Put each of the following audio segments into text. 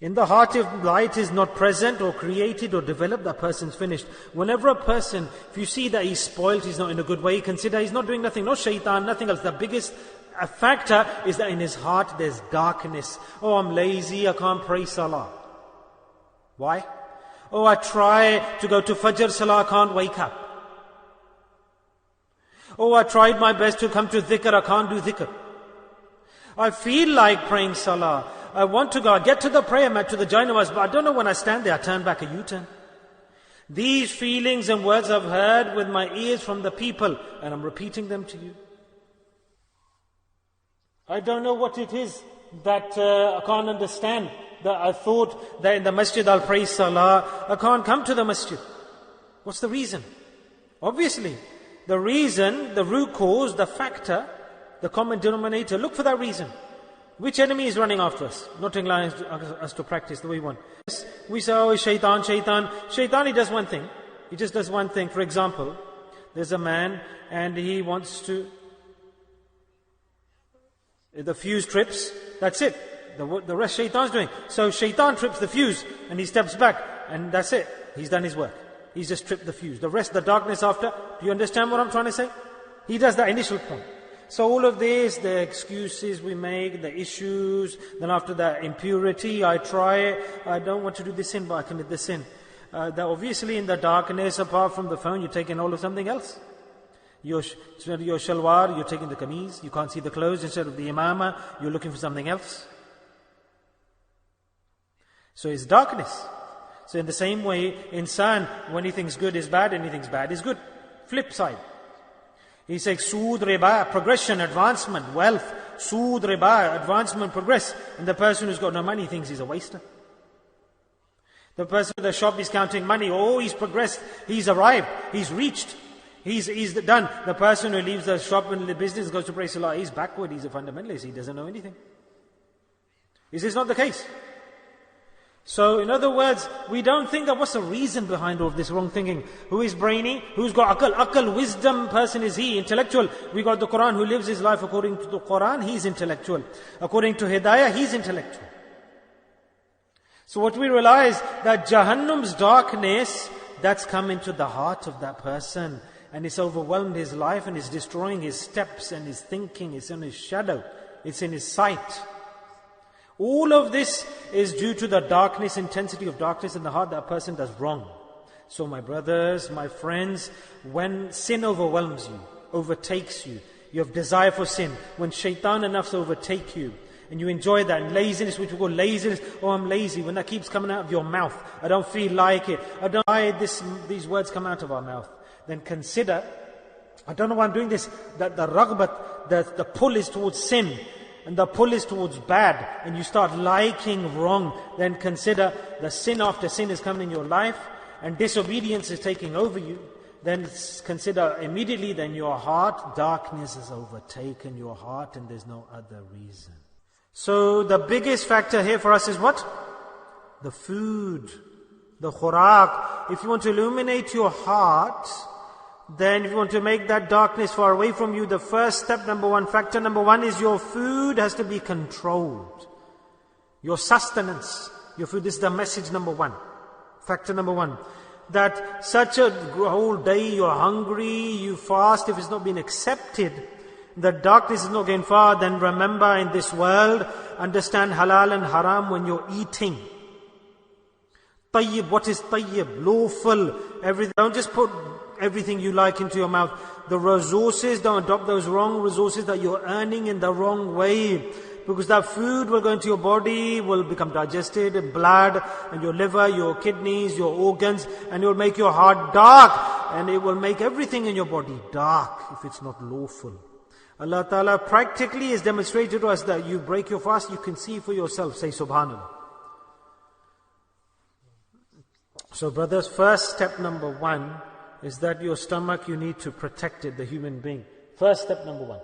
In the heart, if light is not present or created or developed, that person's finished. Whenever a person, if you see that he's spoiled, he's not in a good way, consider he's not doing nothing, no shaitan, nothing else. The biggest factor is that in his heart there's darkness. Oh, I'm lazy, I can't pray salah. Why? Oh, I try to go to Fajr salah, I can't wake up. Oh, I tried my best to come to dhikr, I can't do dhikr. I feel like praying salah. I want to go, I get to the prayer mat, to the Jainamaz, but I don't know when I stand there, I turn back a U-turn. These feelings and words I've heard with my ears from the people, and I'm repeating them to you. I don't know what it is that I can't understand. That I thought that in the masjid I'll pray salah, I can't come to the masjid. What's the reason? Obviously, the reason, the root cause, the factor, the common denominator, look for that reason. Which enemy is running after us? Not allowing us to practice the way we want. Yes, we say, oh, shaitan, shaitan. Shaitan, he does one thing. He just does one thing. For example, there's a man and he wants to... The fuse trips, that's it. The rest shaitan's doing. So shaitan trips the fuse and he steps back and that's it. He's done his work. He's just tripped the fuse. The rest, the darkness after. Do you understand what I'm trying to say? He does that initial point. So all of this, the excuses we make, the issues, then after that impurity, I try, I don't want to do this sin, but I commit this sin. That obviously in the darkness, apart from the phone, you're taking hold of something else. Your shalwar, you're taking the kameez, you can't see the clothes, instead of the imama, you're looking for something else. So it's darkness. So in the same way, insan, when he thinks good is bad and he thinks bad is good. Flip side. He says, sood, riba, progression, advancement, wealth. Sood, riba, advancement, progress. And the person who's got no money thinks he's a waster. The person at the shop is counting money. Oh, he's progressed. He's arrived. He's reached. He's done. The person who leaves the shop and the business goes to pray salah, he's backward. He's a fundamentalist. He doesn't know anything. Is this not the case? So, in other words, we don't think that what's the reason behind all of this wrong thinking. Who is brainy? Who's got akal? Akal, wisdom person is he, intellectual. We got the Quran, who lives his life according to the Quran, he's intellectual. According to Hidayah, he's intellectual. So what we realize, that Jahannam's darkness, that's come into the heart of that person. And it's overwhelmed his life and it's destroying his steps and his thinking. It's in his shadow. It's in his sight. All of this is due to the darkness, intensity of darkness in the heart that person does wrong. So my brothers, my friends, when sin overwhelms you, overtakes you, you have desire for sin, when shaitan enough to overtake you, and you enjoy that, and laziness, which we call laziness, oh I'm lazy, when that keeps coming out of your mouth, I don't feel like it, I don't know why these words come out of our mouth, then consider, I don't know why I'm doing this, that the raghbat, the pull is towards sin, and the pull is towards bad, and you start liking wrong, then consider the sin after sin is coming in your life, and disobedience is taking over you, then consider immediately, then your heart, darkness has overtaken your heart, and there's no other reason. So the biggest factor here for us is what? The food, the khuraq. If you want to illuminate your heart, then if you want to make that darkness far away from you, the first step, factor number one is your food has to be controlled. Your sustenance, your food, this is the message number one. Factor number one. That such a whole day you're hungry, you fast, if it's not been accepted, the darkness is not going far, then remember in this world, understand halal and haram when you're eating. Tayyib, what is tayyib? Lawful, everything. Don't just put everything you like into your mouth. The resources, don't adopt those wrong resources that you're earning in the wrong way. Because that food will go into your body, will become digested, and blood, and your liver, your kidneys, your organs, and it will make your heart dark. And it will make everything in your body dark if it's not lawful. Allah Ta'ala practically has demonstrated to us that you break your fast, you can see for yourself. Say Subhanallah. So brothers, first step number one is that your stomach, you need to protect it, the human being. First step number one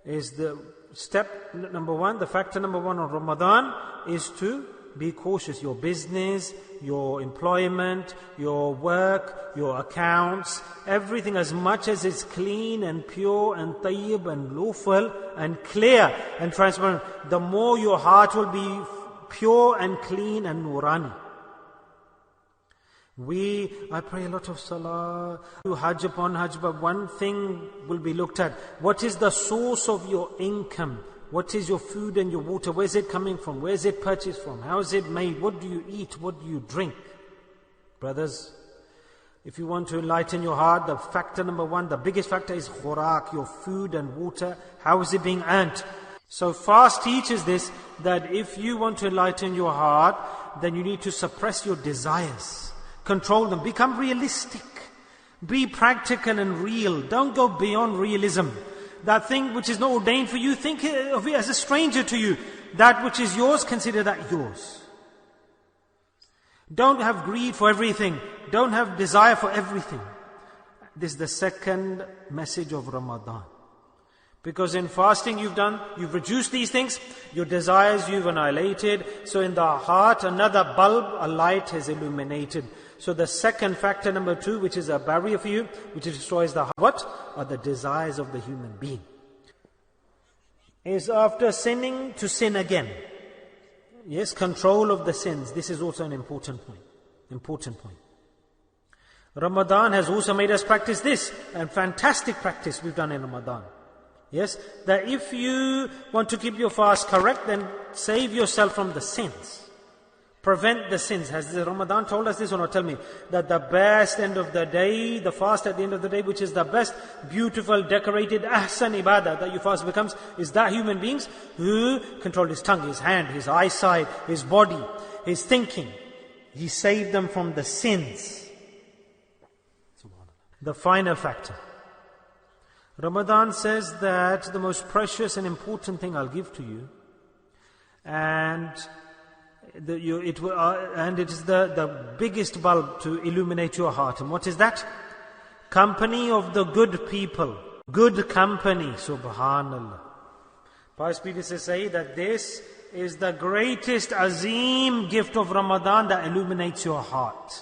is the factor number one on Ramadan is to be cautious. Your business, your employment, your work, your accounts, everything as much as it's clean and pure and tayyib and lawful and clear and transparent, the more your heart will be pure and clean and nurani. I pray a lot of salah, do hajj upon hajj, but one thing will be looked at. What is the source of your income? What is your food and your water? Where is it coming from? Where is it purchased from? How is it made? What do you eat? What do you drink? Brothers, if you want to enlighten your heart, the factor number one, the biggest factor is khurak, your food and water. How is it being earned? So fast teaches this, that if you want to enlighten your heart, then you need to suppress your desires. Control them. Become realistic. Be practical and real. Don't go beyond realism. That thing which is not ordained for you, think of it as a stranger to you. That which is yours, consider that yours. Don't have greed for everything. Don't have desire for everything. This is the second message of Ramadan. Because in fasting you've reduced these things, your desires you've annihilated. So in the heart, another bulb, a light has illuminated. So the second factor, number two, which is a barrier for you, which destroys the heart, what? Are the desires of the human being. Is after sinning to sin again. Yes, control of the sins. This is also an important point. Important point. Ramadan has also made us practice this, and fantastic practice we've done in Ramadan. Yes, that if you want to keep your fast correct, then save yourself from the sins. Prevent the sins. Has the Ramadan told us this or not? Tell me. That the best end of the day, the fast at the end of the day, which is the best, beautiful, decorated, ahsan ibadah that your fast becomes, is that human beings who control his tongue, his hand, his eyesight, his body, his thinking. He saved them from the sins. The final factor. Ramadan says that the most precious and important thing I'll give to you, and it is the biggest bulb to illuminate your heart. And what is that? Company of the good people. Good company. Subhanallah. Pious predecessors say that this is the greatest azim gift of Ramadan that illuminates your heart.